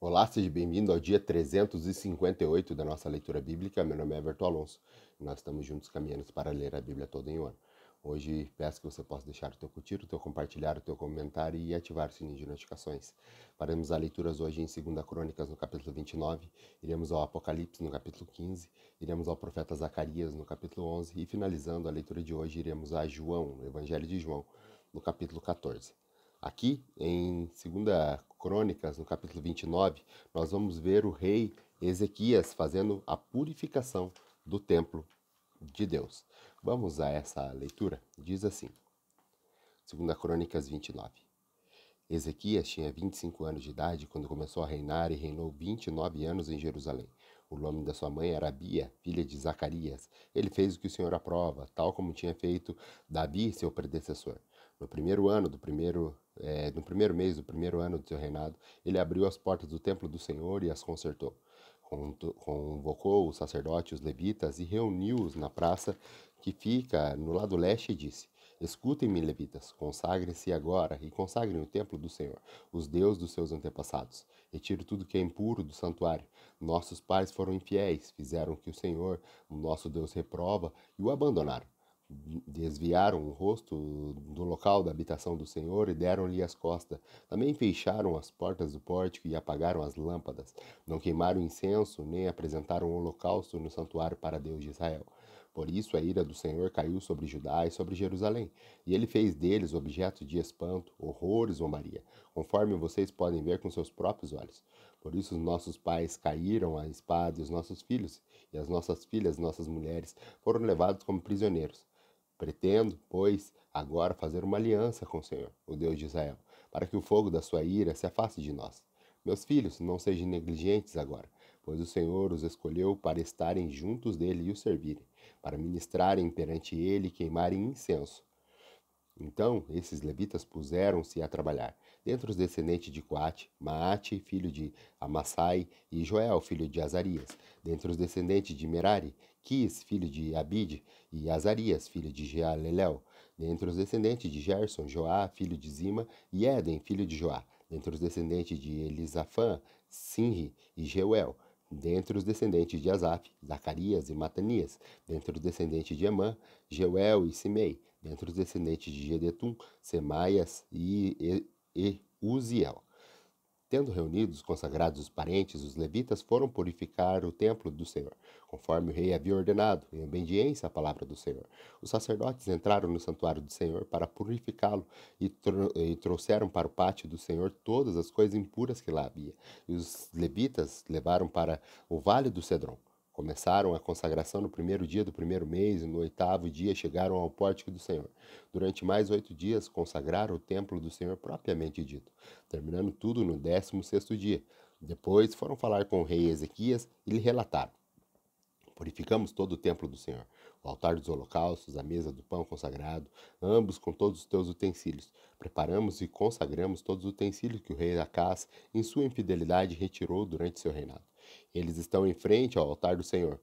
Olá, seja bem-vindo ao dia 358 da nossa leitura bíblica. Meu nome é Everton Alonso e nós estamos juntos caminhando para ler a Bíblia toda em um ano. Hoje peço que você possa deixar o teu curtir, o teu compartilhar, o teu comentário e ativar o sininho de notificações. Faremos as leituras hoje em 2 Crônicas no capítulo 29, iremos ao Apocalipse no capítulo 15, iremos ao profeta Zacarias no capítulo 11 e finalizando a leitura de hoje iremos a João, no Evangelho de João, no capítulo 14. Aqui em 2 Crônicas, no capítulo 29, nós vamos ver o rei Ezequias fazendo a purificação do templo de Deus. Vamos a essa leitura? Diz assim, 2 Crônicas 29. Ezequias tinha 25 anos de idade quando começou a reinar e reinou 29 anos em Jerusalém. O nome da sua mãe era Abia, filha de Zacarias. Ele fez o que o Senhor aprova, tal como tinha feito Davi, seu predecessor. No primeiro ano no primeiro mês do primeiro ano do seu reinado, ele abriu as portas do templo do Senhor e as consertou. Convocou os sacerdotes e os levitas e reuniu-os na praça que fica no lado leste e disse: Escutem-me, levitas, consagrem-se agora e consagrem o templo do Senhor, os deuses dos seus antepassados. Retire tudo que é impuro do santuário. Nossos pais foram infiéis, fizeram o que o Senhor, o nosso Deus, reprova e o abandonaram. Desviaram o rosto do local da habitação do Senhor e deram-lhe as costas. Também fecharam as portas do pórtico e apagaram as lâmpadas. Não queimaram incenso, nem apresentaram holocausto no santuário para Deus de Israel. Por isso a ira do Senhor caiu sobre Judá e sobre Jerusalém, e ele fez deles objeto de espanto, horror e zombaria, conforme vocês podem ver com seus próprios olhos. Por isso os nossos pais caíram à espada, e os nossos filhos e as nossas filhas, nossas mulheres, foram levados como prisioneiros. Pretendo, pois, agora fazer uma aliança com o Senhor, o Deus de Israel, para que o fogo da sua ira se afaste de nós. Meus filhos, não sejam negligentes agora, pois o Senhor os escolheu para estarem juntos dele e o servirem, para ministrarem perante ele e queimarem incenso. Então esses levitas puseram-se a trabalhar. Dentre os descendentes de Coate, Maate, filho de Amassai, e Joel, filho de Azarias. Dentre os descendentes de Merari, Quis, filho de Abide, e Azarias, filho de Jealelel. Dentre os descendentes de Gerson, Joá, filho de Zima, e Éden, filho de Joá. Dentre os descendentes de Elisafã, Sinri e Jeuel. Dentre os descendentes de Asaf, Zacarias e Matanias. Dentre os descendentes de Emã, Jeuel e Simei. Dentre os descendentes de Gedetum, Semaias e Uziel. Tendo reunido os consagrados os parentes, os levitas foram purificar o templo do Senhor, conforme o rei havia ordenado, em obediência à palavra do Senhor. Os sacerdotes entraram no santuário do Senhor para purificá-lo e trouxeram para o pátio do Senhor todas as coisas impuras que lá havia. E os levitas levaram para o vale do Cedron. Começaram a consagração no primeiro dia do primeiro mês, e no oitavo dia chegaram ao pórtico do Senhor. Durante mais 8 dias consagraram o templo do Senhor propriamente dito, terminando tudo no 16º dia. Depois foram falar com o rei Ezequias e lhe relataram: Purificamos todo o templo do Senhor, o altar dos holocaustos, a mesa do pão consagrado, ambos com todos os teus utensílios. Preparamos e consagramos todos os utensílios que o rei Acás, em sua infidelidade, retirou durante seu reinado. Eles estão em frente ao altar do Senhor.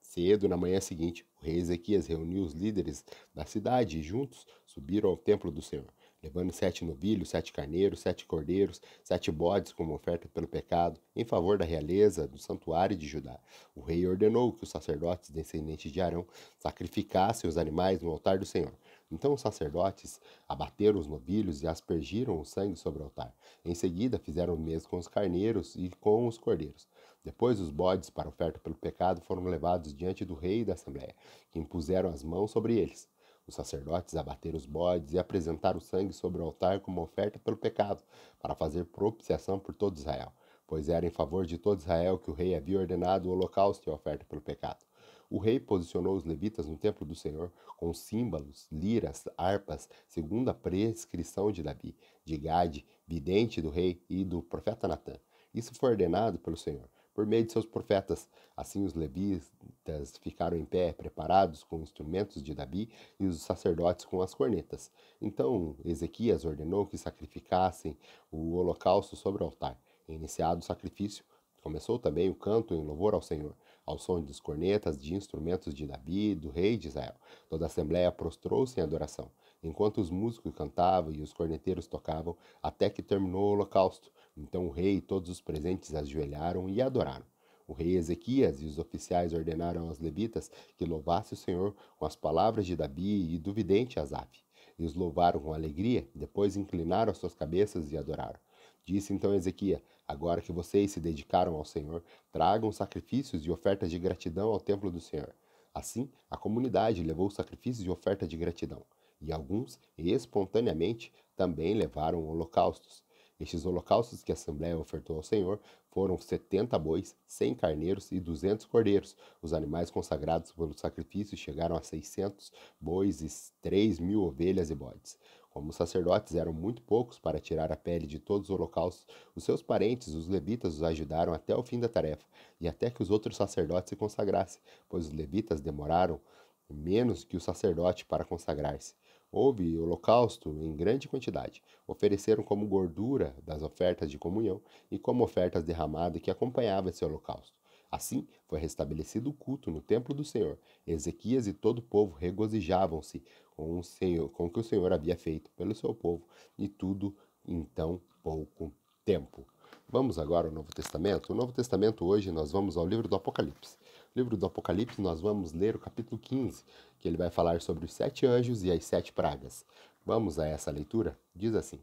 Cedo na manhã seguinte, o rei Ezequias reuniu os líderes da cidade e juntos subiram ao templo do Senhor, levando 7 novilhos, 7 carneiros, 7 cordeiros, 7 bodes como oferta pelo pecado, em favor da realeza do santuário de Judá. O rei ordenou que os sacerdotes descendentes de Arão sacrificassem os animais no altar do Senhor. Então os sacerdotes abateram os novilhos e aspergiram o sangue sobre o altar. Em seguida fizeram o mesmo com os carneiros e com os cordeiros. Depois os bodes para oferta pelo pecado foram levados diante do rei e da assembleia, que impuseram as mãos sobre eles. Os sacerdotes abateram os bodes e apresentaram o sangue sobre o altar como oferta pelo pecado, para fazer propiciação por todo Israel, pois era em favor de todo Israel que o rei havia ordenado o holocausto e a oferta pelo pecado. O rei posicionou os levitas no templo do Senhor com símbolos, liras, harpas, segundo a prescrição de Davi, de Gade, vidente do rei, e do profeta Natã. Isso foi ordenado pelo Senhor por meio de seus profetas. Assim os levitas ficaram em pé, preparados com instrumentos de Davi, e os sacerdotes com as cornetas. Então Ezequias ordenou que sacrificassem o holocausto sobre o altar. Iniciado o sacrifício, começou também o canto em louvor ao Senhor, ao som dos cornetas, de instrumentos de Davi, do rei de Israel. Toda a assembleia prostrou-se em adoração, enquanto os músicos cantavam e os corneteiros tocavam, até que terminou o holocausto. Então o rei e todos os presentes ajoelharam e adoraram. O rei Ezequias e os oficiais ordenaram aos levitas que louvassem o Senhor com as palavras de Davi e do vidente Asaf. E os louvaram com alegria, depois inclinaram as suas cabeças e adoraram. Disse então Ezequias: Agora que vocês se dedicaram ao Senhor, tragam sacrifícios e ofertas de gratidão ao templo do Senhor. Assim, a comunidade levou sacrifícios e oferta de gratidão, e alguns, espontaneamente, também levaram holocaustos. Estes holocaustos que a Assembleia ofertou ao Senhor foram 70 bois, 100 carneiros e 200 cordeiros. Os animais consagrados pelo sacrifício chegaram a 600 bois e 3.000 ovelhas e bodes. Como os sacerdotes eram muito poucos para tirar a pele de todos os holocaustos, os seus parentes, os levitas, os ajudaram até o fim da tarefa, e até que os outros sacerdotes se consagrassem, pois os levitas demoraram menos que o sacerdote para consagrar-se. Houve holocausto em grande quantidade. Ofereceram como gordura das ofertas de comunhão e como ofertas derramadas que acompanhavam esse holocausto. Assim foi restabelecido o culto no templo do Senhor. Ezequias e todo o povo regozijavam-se com o que o Senhor havia feito pelo seu povo, e tudo em tão pouco tempo. Vamos agora ao Novo Testamento. O Novo Testamento hoje nós vamos ao livro do Apocalipse. No livro do Apocalipse nós vamos ler o capítulo 15, que ele vai falar sobre os 7 anjos e as 7 pragas. Vamos a essa leitura? Diz assim: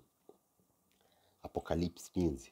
Apocalipse 15.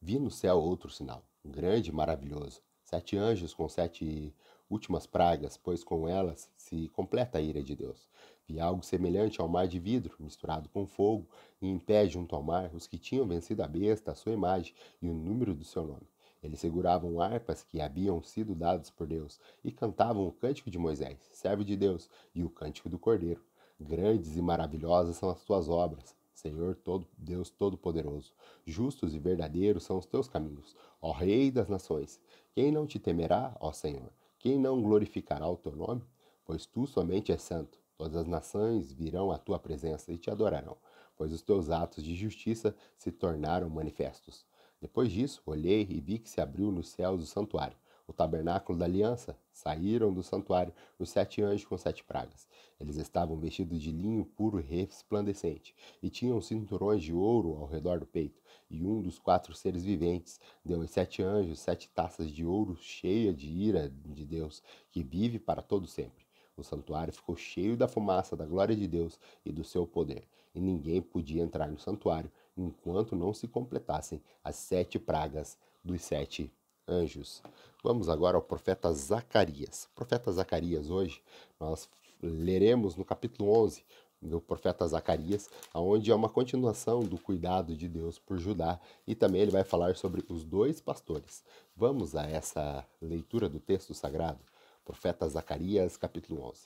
Vi no céu outro sinal, grande e maravilhoso. 7 anjos com 7 últimas pragas, pois com elas se completa a ira de Deus. Vi algo semelhante ao mar de vidro, misturado com fogo, e em pé junto ao mar, os que tinham vencido a besta, a sua imagem e o número do seu nome. Eles seguravam harpas que haviam sido dadas por Deus e cantavam o cântico de Moisés, servo de Deus, e o cântico do Cordeiro. Grandes e maravilhosas são as tuas obras, Senhor Deus Todo-Poderoso. Justos e verdadeiros são os teus caminhos, ó Rei das nações. Quem não te temerá, ó Senhor? Quem não glorificará o teu nome? Pois tu somente és santo. Todas as nações virão à tua presença e te adorarão, pois os teus atos de justiça se tornaram manifestos. Depois disso, olhei e vi que se abriu nos céus o santuário, o tabernáculo da aliança. Saíram do santuário os 7 anjos com 7 pragas. Eles estavam vestidos de linho puro e resplandecente, e tinham cinturões de ouro ao redor do peito. E um dos 4 seres viventes deu aos 7 anjos 7 taças de ouro cheias de ira de Deus, que vive para todo sempre. O santuário ficou cheio da fumaça da glória de Deus e do seu poder, e ninguém podia entrar no santuário enquanto não se completassem as 7 pragas dos 7 anjos. Vamos agora ao profeta Zacarias. O profeta Zacarias, hoje, nós leremos no capítulo 11 do profeta Zacarias, onde é uma continuação do cuidado de Deus por Judá, e também ele vai falar sobre os 2 pastores. Vamos a essa leitura do texto sagrado. Profeta Zacarias, capítulo 11.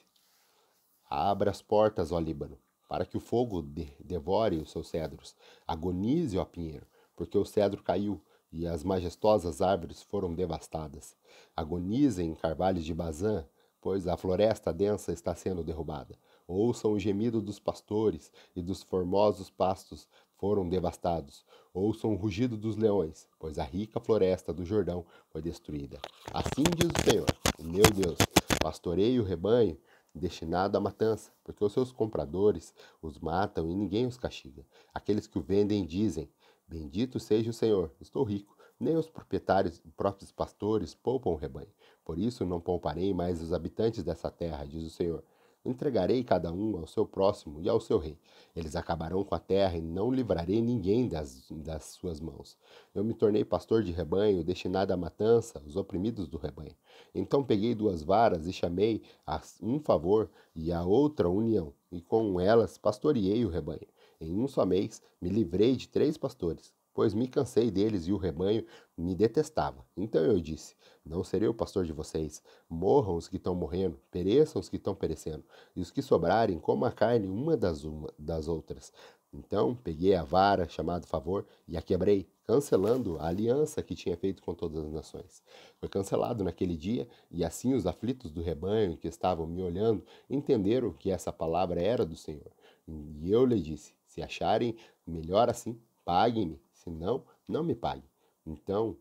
Abra as portas, ó Líbano, para que o fogo devore os seus cedros. Agonize, ó pinheiro, porque o cedro caiu e as majestosas árvores foram devastadas. Agonizem, carvalhos de Bazã, pois a floresta densa está sendo derrubada. Ouçam o gemido dos pastores, e dos formosos pastos foram devastados. Ouçam o rugido dos leões, pois a rica floresta do Jordão foi destruída. Assim diz o Senhor, o meu Deus: pastoreie o rebanho destinado à matança, porque os seus compradores os matam e ninguém os castiga. Aqueles que o vendem dizem: Bendito seja o Senhor, estou rico. Nem os proprietários, próprios pastores, poupam o rebanho. Por isso não pouparei mais os habitantes dessa terra, diz o Senhor. Entregarei cada um ao seu próximo e ao seu rei. Eles acabarão com a terra e não livrarei ninguém das suas mãos. Eu me tornei pastor de rebanho, destinado à matança, os oprimidos do rebanho. Então peguei 2 varas e chamei a um favor e a outra união, e com elas pastoreei o rebanho. Em um só mês me livrei de 3 pastores, pois me cansei deles e o rebanho me detestava. Então eu disse: Não serei o pastor de vocês. Morram os que estão morrendo, pereçam os que estão perecendo, e os que sobrarem comam a carne uma das outras. Então peguei a vara, chamado favor, e a quebrei, cancelando a aliança que tinha feito com todas as nações. Foi cancelado naquele dia, e assim os aflitos do rebanho que estavam me olhando entenderam que essa palavra era do Senhor. E eu lhe disse: Se acharem melhor assim, paguem-me, se não, não me paguem. Então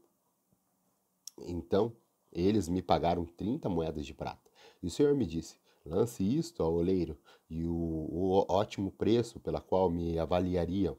eles me pagaram 30 moedas de prata. E o Senhor me disse: Lance isto ao oleiro, e o ótimo preço pela qual me avaliariam,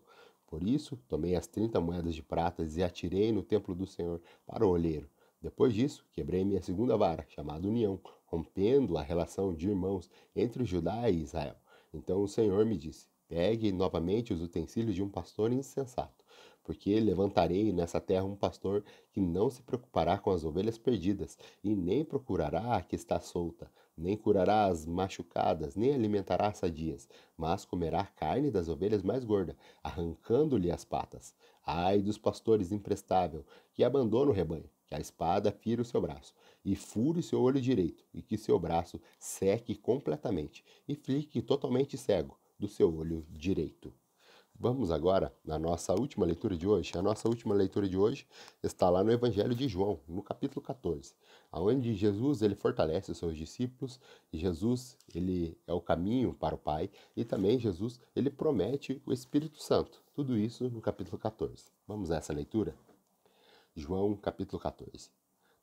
Por isso, tomei as 30 moedas de prata e atirei no templo do Senhor para o olheiro. Depois disso, quebrei minha segunda vara, chamada União, rompendo a relação de irmãos entre Judá e Israel. Então o Senhor me disse: pegue novamente os utensílios de um pastor insensato, porque levantarei nessa terra um pastor que não se preocupará com as ovelhas perdidas, e nem procurará a que está solta, nem curará as machucadas, nem alimentará as sadias, mas comerá a carne das ovelhas mais gordas, arrancando-lhe as patas. Ai dos pastores imprestável, que abandona o rebanho, que a espada fira o seu braço, e fure o seu olho direito, e que seu braço seque completamente, e fique totalmente cego do seu olho direito. Vamos agora na nossa última leitura de hoje. A nossa última leitura de hoje está lá no Evangelho de João, no capítulo 14, onde Jesus ele fortalece os seus discípulos, e Jesus ele é o caminho para o Pai, e também Jesus ele promete o Espírito Santo. Tudo isso no capítulo 14. Vamos a essa leitura? João capítulo 14.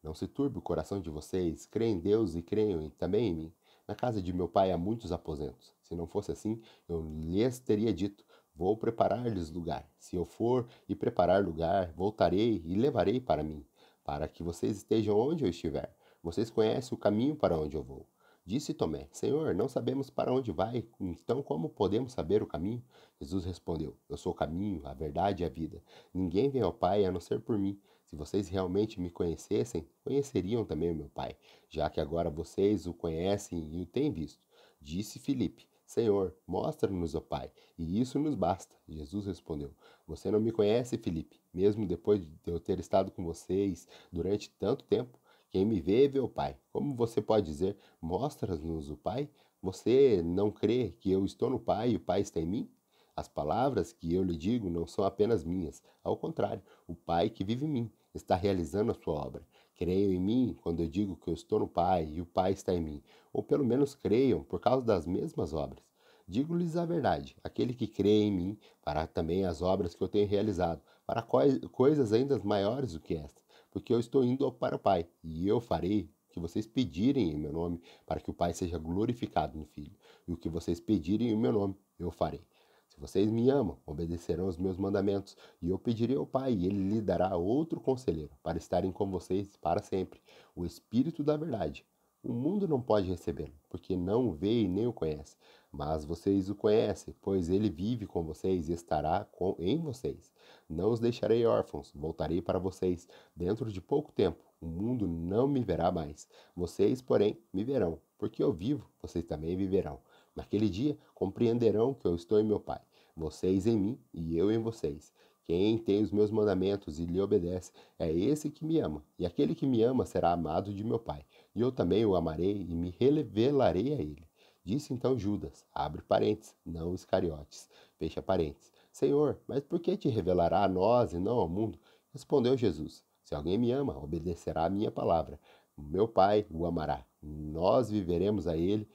Não se turbe o coração de vocês, creem em Deus e creiam também em mim. Na casa de meu pai há muitos aposentos. Se não fosse assim, eu lhes teria dito: vou preparar-lhes lugar. Se eu for e preparar lugar, voltarei e levarei para mim, para que vocês estejam onde eu estiver. Vocês conhecem o caminho para onde eu vou. Disse Tomé: Senhor, não sabemos para onde vai, então como podemos saber o caminho? Jesus respondeu: Eu sou o caminho, a verdade e a vida. Ninguém vem ao Pai a não ser por mim. Se vocês realmente me conhecessem, conheceriam também o meu Pai, já que agora vocês o conhecem e o têm visto. Disse Filipe: Senhor, mostra-nos o Pai, e isso nos basta. Jesus respondeu: Você não me conhece, Filipe, mesmo depois de eu ter estado com vocês durante tanto tempo. Quem me vê o Pai. Como você pode dizer: Mostra-nos o Pai? Você não crê que eu estou no Pai e o Pai está em mim? As palavras que eu lhe digo não são apenas minhas, ao contrário, o Pai que vive em mim está realizando a sua obra. Creiam em mim quando eu digo que eu estou no Pai e o Pai está em mim, ou pelo menos creiam por causa das mesmas obras. Digo-lhes a verdade: aquele que crê em mim fará também as obras que eu tenho realizado, para coisas ainda maiores do que esta, porque eu estou indo para o Pai, e eu farei o que vocês pedirem em meu nome, para que o Pai seja glorificado no Filho. E o que vocês pedirem em meu nome, eu farei. Se vocês me amam, obedecerão os meus mandamentos, e eu pedirei ao Pai, e ele lhe dará outro conselheiro, para estarem com vocês para sempre, o Espírito da verdade. O mundo não pode recebê-lo, porque não o vê e nem o conhece. Mas vocês o conhecem, pois ele vive com vocês e estará em vocês. Não os deixarei órfãos, voltarei para vocês. Dentro de pouco tempo, o mundo não me verá mais. Vocês, porém, me verão, porque eu vivo, vocês também viverão. Naquele dia compreenderão que eu estou em meu Pai, vocês em mim e eu em vocês. Quem tem os meus mandamentos e lhe obedece é esse que me ama, e aquele que me ama será amado de meu Pai, e eu também o amarei e me revelarei a ele. Disse então Judas, abre parênteses, não Iscariotes, fecha parênteses. Senhor, mas por que te revelará a nós e não ao mundo? Respondeu Jesus, se alguém me ama, obedecerá a minha palavra. Meu Pai o amará. Nós viremos a ele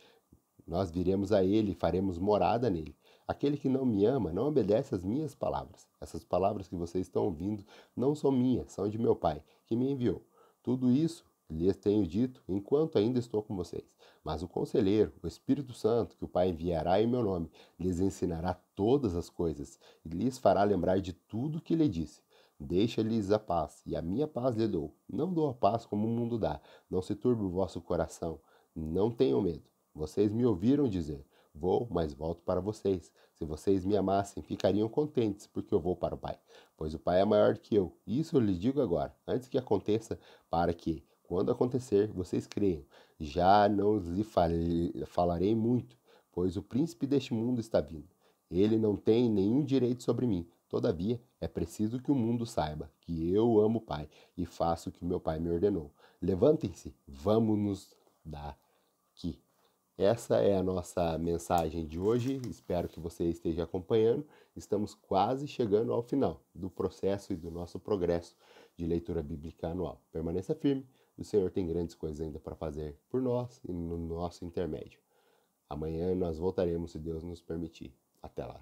e faremos morada nele. Aquele que não me ama não obedece às minhas palavras. Essas palavras que vocês estão ouvindo não são minhas, são de meu Pai, que me enviou. Tudo isso lhes tenho dito enquanto ainda estou com vocês. Mas o Conselheiro, o Espírito Santo, que o Pai enviará em meu nome, lhes ensinará todas as coisas e lhes fará lembrar de tudo que lhe disse. Deixa-lhes a paz, e a minha paz lhe dou. Não dou a paz como o mundo dá. Não se turbe o vosso coração. Não tenham medo. Vocês me ouviram dizer: Vou, mas volto para vocês. Se vocês me amassem, ficariam contentes, porque eu vou para o Pai. Pois o Pai é maior que eu. Isso eu lhes digo agora, antes que aconteça, para que, quando acontecer, vocês creiam. Já não lhe falarei muito, pois o príncipe deste mundo está vindo. Ele não tem nenhum direito sobre mim. Todavia, é preciso que o mundo saiba que eu amo o Pai e faço o que meu Pai me ordenou. Levantem-se, vamos nos daqui. Essa é a nossa mensagem de hoje. Espero que você esteja acompanhando. Estamos quase chegando ao final do processo e do nosso progresso de leitura bíblica anual. Permaneça firme. O Senhor tem grandes coisas ainda para fazer por nós e no nosso intermédio. Amanhã nós voltaremos, se Deus nos permitir. Até lá.